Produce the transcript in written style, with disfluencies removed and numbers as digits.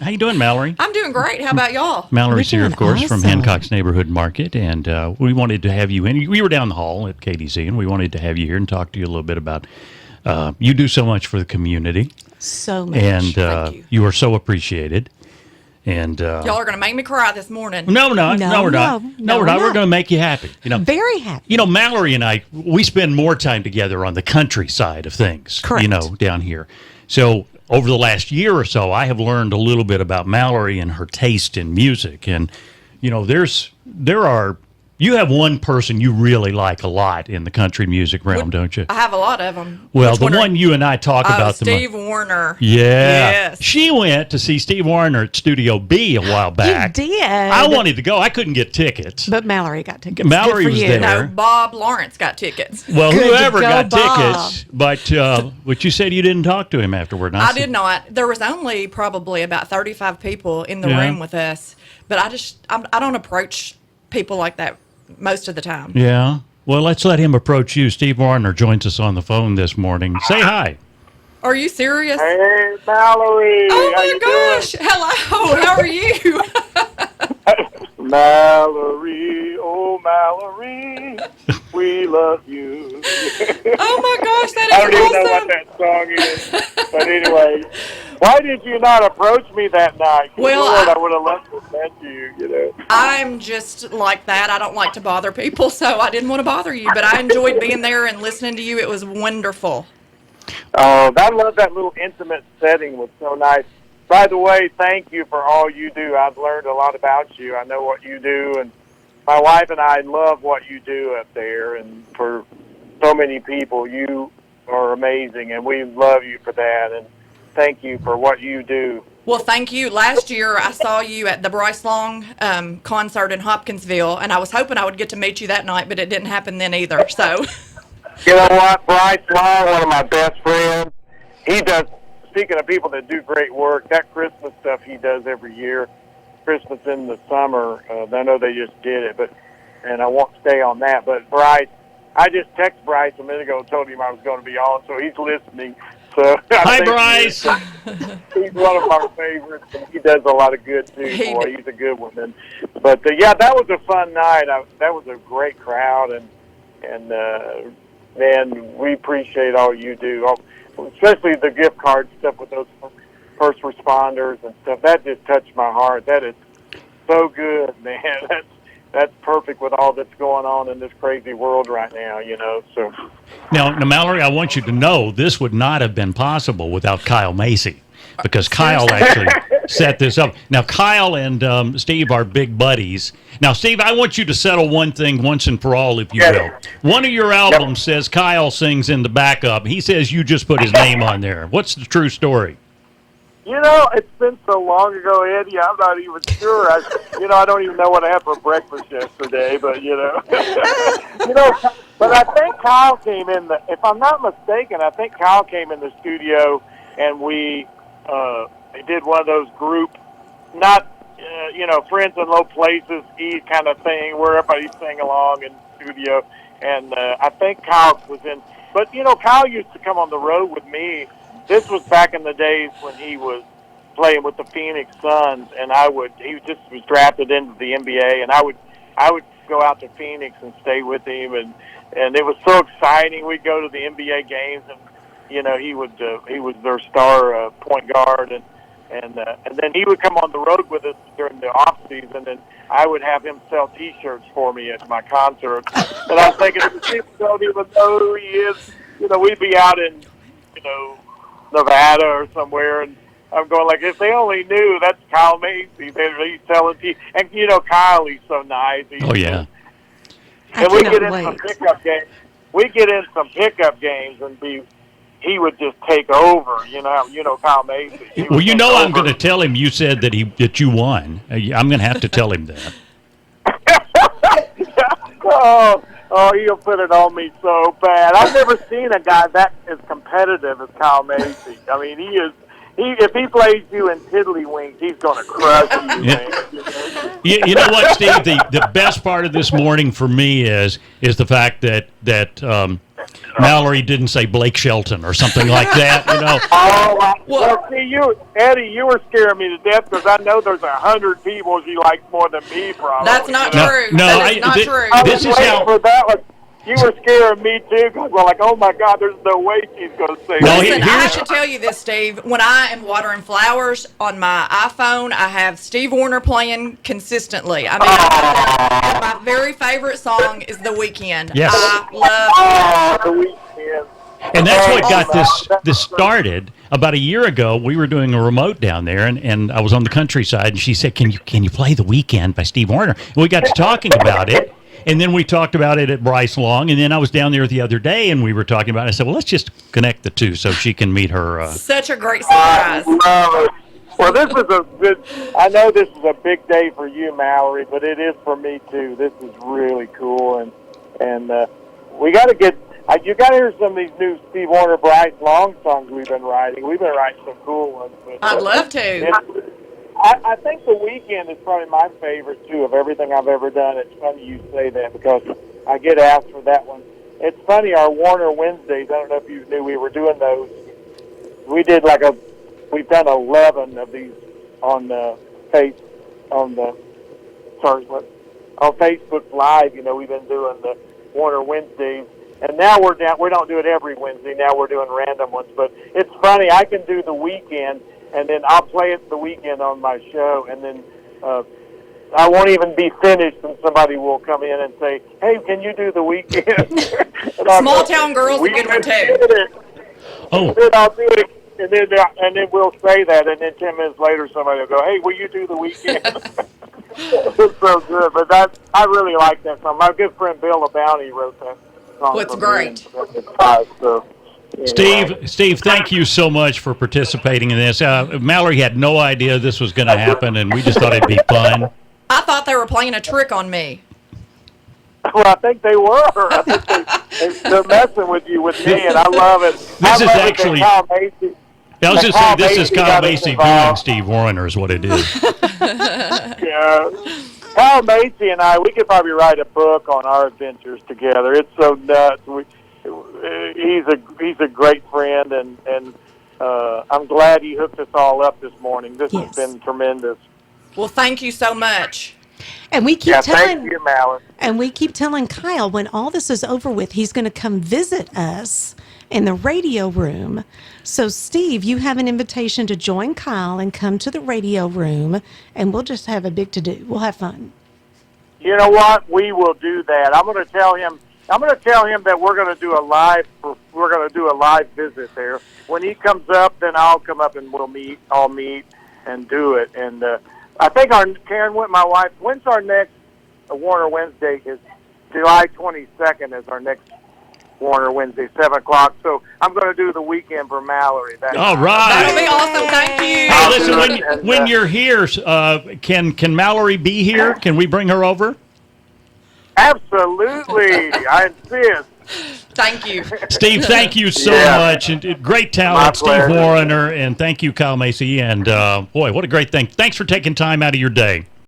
How you doing, Mallory? I'm doing great. How about y'all? Mallory's here, of course, from awesome. Hancock's Neighborhood Market, and we wanted to have you in. We were down the hall at KDZ, and we wanted to have you here and talk to you a little bit about. You do so much for the community, So much. and Thank you are so appreciated. And Y'all are going to make me cry this morning. no, we're not. No, We're not. no, We're we're not. We're not. going to make you happy. Very happy. Mallory and I, we spend more time together on the countryside of things. Correct. Down here. So over the last year or so, I have learned a little bit about Mallory and her taste in music. And, you have one person you really like a lot in the country music realm, don't you? I have a lot of them. Well, the one you and I talk about the most. Steve Wariner. Yeah. Yes. She went to see Steve Wariner at Studio B a while back. You did. I wanted to go. I couldn't get tickets. But Mallory got tickets. Mallory Good for was you. there. No, Bob Lawrence got tickets. Well, Good to whoever go, got Bob. tickets, but you said you didn't talk to him afterward. I did not. There was only probably about 35 people in the Yeah. room with us. But I don't approach people like that most of the time. Yeah. Well, let's let him approach you. Steve Wariner joins us on the phone this morning. Say hi. Are you serious? Hey, Mallory. Oh how my you gosh. Hello. How are you? doing? Mallory, oh Mallory, we love you. Oh my gosh, that is I don't even know awesome. what that song is. But anyway, why did you not approach me that night? Good Well, Lord, I would have loved to met you, I'm just like that. I don't like to bother people, so I didn't want to bother you. But I enjoyed being there and listening to you. It was wonderful. Oh, I love that little intimate setting. Was so nice. By the way, thank you for all you do. I've learned a lot about you. I know what you do, and my wife and I love what you do up there. And for so many people, you are amazing, and we love you for that. And thank you for what you do. Well, thank you. Last year, I saw you at the Bryce Long concert in Hopkinsville, and I was hoping I would get to meet you that night, but it didn't happen then either. So, You know what? Bryce Long, one of my best friends, he does, speaking of people that do great work, that Christmas stuff he does every year, Christmas in the summer, I know they just did it, and I won't stay on that, but Bryce, I just texted Bryce a minute ago and told him I was going to be on, so he's listening. So Hi, Bryce. He's one of our favorites, and he does a lot of good too. Boy, he's a good one. But yeah, that was a fun night. That was a great crowd, and man, we appreciate all you do, especially the gift card stuff with those first responders and stuff. That just touched my heart. That is so good, man. That's perfect with all that's going on in this crazy world right now, so. Now, Mallory, I want you to know this would not have been possible without Kyle Macy, because Kyle actually set this up. Now, Kyle and Steve are big buddies. Now, Steve, I want you to settle one thing once and for all, if you will. One of your albums says Kyle sings in the backup. He says you just put his name on there. What's the true story? It's been so long ago, Eddie, I'm not even sure. I don't even know what I had for breakfast yesterday, but, but I think Kyle came in if I'm not mistaken, I think Kyle came in the studio and we did one of those group, not, friends in low places, kind of thing, where everybody sang along in the studio. And I think Kyle was in, but, Kyle used to come on the road with me. This was back in the days when he was playing with the Phoenix Suns, and he just was drafted into the NBA, and I would go out to Phoenix and stay with him, and it was so exciting. We'd go to the NBA games, and he was their star point guard, and then he would come on the road with us during the off season, and I would have him sell T-shirts for me at my concerts. And I was thinking, people don't even know who he is. We'd be out in Nevada or somewhere, and I'm going like, if they only knew that's Kyle Macy, he's selling tea. And Kyle, he's so nice. Oh yeah. And we get in some pickup games. We get in some pickup games, and he would just take over. Kyle Macy. Well, I'm going to tell him you said that you won. I'm going to have to tell him that. Oh, he'll put it on me so bad. I've never seen a guy that as competitive as Kyle Macy. I mean, he is. If he plays you in tiddlywinks, he's going to crush you, man. You know what, Steve? The best part of this morning for me is the fact that Mallory didn't say Blake Shelton or something like that. You know. Oh, well, see, Eddie, you were scaring me to death because I know there's 100 people she likes more than me, probably. That's not No, true. no, that is not true. I This was is waiting how- for that one. You were scaring me too, because we're like, oh my God, there's no way she's going to say No, that. Listen, I here's- have to tell you this, Steve. When I am watering flowers on my iPhone, I have Steve Wariner playing consistently. I mean, and my very favorite song is The Weeknd. Yes. I love The weekend. And that's what got this started. About a year ago, we were doing a remote down there, and I was on the countryside, and she said, "Can you play The Weeknd by Steve Wariner?" And we got to talking about it, and then we talked about it at Bryce Long, and then I was down there the other day, and we were talking about it. I said, "Well, let's just connect the two so she can meet her." such a great surprise. Love it. Well, this is a good. I know this is a big day for you, Mallory, but it is for me too. This is really cool, and we got to get. You got to hear some of these new Steve Wariner, Bryce Long songs we've been writing. We've been writing some cool ones. But, I'd love to. I think The Weeknd is probably my favorite too of everything I've ever done. It's funny you say that because I get asked for that one. It's funny, our Wariner Wednesdays. I don't know if you knew we were doing those. We did we've done 11 of these on Facebook Live. You know, we've been doing the Wariner Wednesdays, and now we're down. We don't do it every Wednesday. Now we're doing random ones. But it's funny. I can do The Weeknd, and then I'll play it The Weeknd on my show, and then I won't even be finished, and somebody will come in and say, "Hey, can you do The Weeknd?" Small Town Girl's a good one, too. Oh, And then I'll do it, and then we'll say that, and then 10 minutes later, somebody will go, "Hey, will you do The Weeknd?" It's so good, but I really like that song. My good friend Bill LaBounty wrote that song. What's for me, great. so, anyway. Steve, thank you so much for participating in this. Mallory had no idea this was going to happen, and we just thought it'd be fun. I thought they were playing a trick on me. Well, I think they were. I think they're messing with me, and I love it. This is actually. I was just saying, this is Kyle Macy viewing Steve Wariner is what it is. Yeah. Kyle Macy and I, we could probably write a book on our adventures together. It's so nuts. He's a great friend, and I'm glad he hooked us all up this morning. This has been tremendous. Well, thank you so much. And we keep Thank you, Mallory. And we keep telling Kyle when all this is over with, he's going to come visit us in the radio room. So, Steve, you have an invitation to join Kyle and come to the radio room, and we'll just have a big to-do. We'll have fun. You know what? We will do that. I'm going to tell him that we're going to do a live visit there. When he comes up, then I'll come up and I'll meet and do it. And I think Karen, my wife, when's our next Wariner Wednesday? Is July 22nd is our next Wariner Wednesday, 7 o'clock. So I'm going to do The Weeknd for Mallory. All right. That'll be awesome. Thank you. Listen, when you're here, can Mallory be here? Can we bring her over? Absolutely. I insist. Thank you. Steve, thank you so much. And great talent, My Steve pleasure. Wariner. And thank you, Kyle Macy. And, boy, what a great thing. Thanks for taking time out of your day.